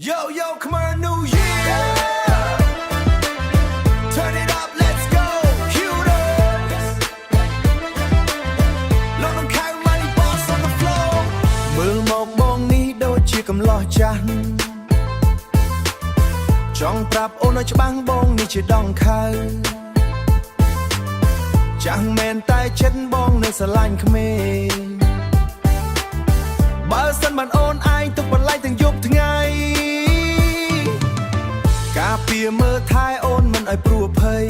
Yo, yo, come on, New Year. Turn it up, let's go. Cuters. Lord, don't carry money, boss on the floor. មើលមកបងនេះដូចជាកំឡោះចាស់ចង់ប្រាប់អូនឲ្យច្បាស់បងនេះជាដងខៅចាស់មែនតែចិត្តបងនៅស្រឡាញ់ក្មេងបើសិនបានអូនឯងទុកបន្លែងទាំងយប់ថ្ងៃការពារមើលថែអូនមិនឲ្យព្រោះភ័យ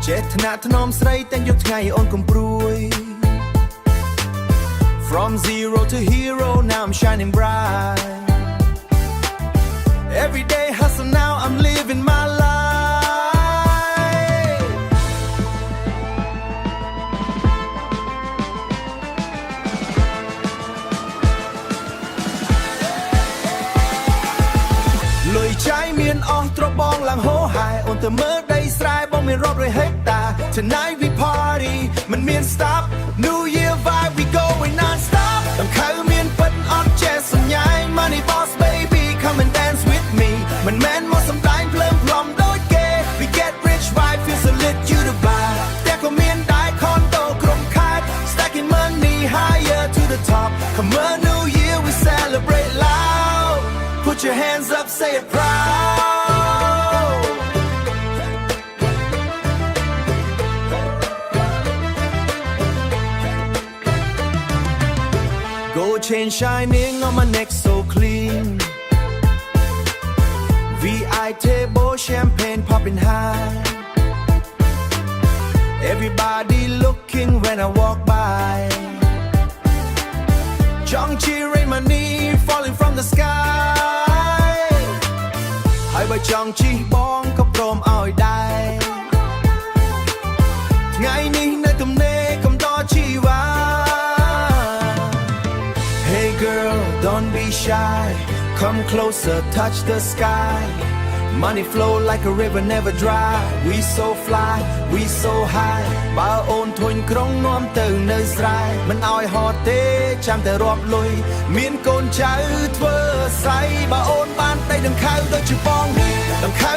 ចេតនាថ្នមស្រីទាំងយប់ថ្ងៃអូនកុំព្រួយ From zero to hero now I'm shining bright Every day hustle now I'm living my life លុយចាយមានអស់ទ្របងឡើងហូរហែអូនទៅមើលដីស្រែបងមានរាប់រយហិកតា Tonight we party មិនមាន stop New Year vibe we going non stop ដង្ខៅមានពិតអត់ចេះសញ្ញាយ Money boss baby come and dance with me មិនមែនមកសម្ដែងភ្លើងផ្លំដូចគេ We get rich vibe feel so lit you to buy តែក៏មានដែរ condo ក្រុមខេត្ត Stacking money higher to the top Come on New Year we celebrate loud Put your hands up say it proud Gold chain shining on my neck so clean VI table champagne popping high Everybody looking when I walk by Jong chi rain money falling from the sky ហើយបើចង់ជិះបងក៏ព្រមឲ្យដែរថ្ងៃនេះនៅទំនេរកំដរជីវ៉ាHey girl, don't be shy. Come closer, touch the sky. Money flow like a river, never dry. We so fly, we so high. បើអូនធុញក្រុងនាំទៅនៅស្រែមិនឲ្យហត់ទេចាំតែរាប់លុយមានកូនចៅធ្វើស្អីបើអូនបានដីដង្ខៅដូចជាបងដង្ខៅ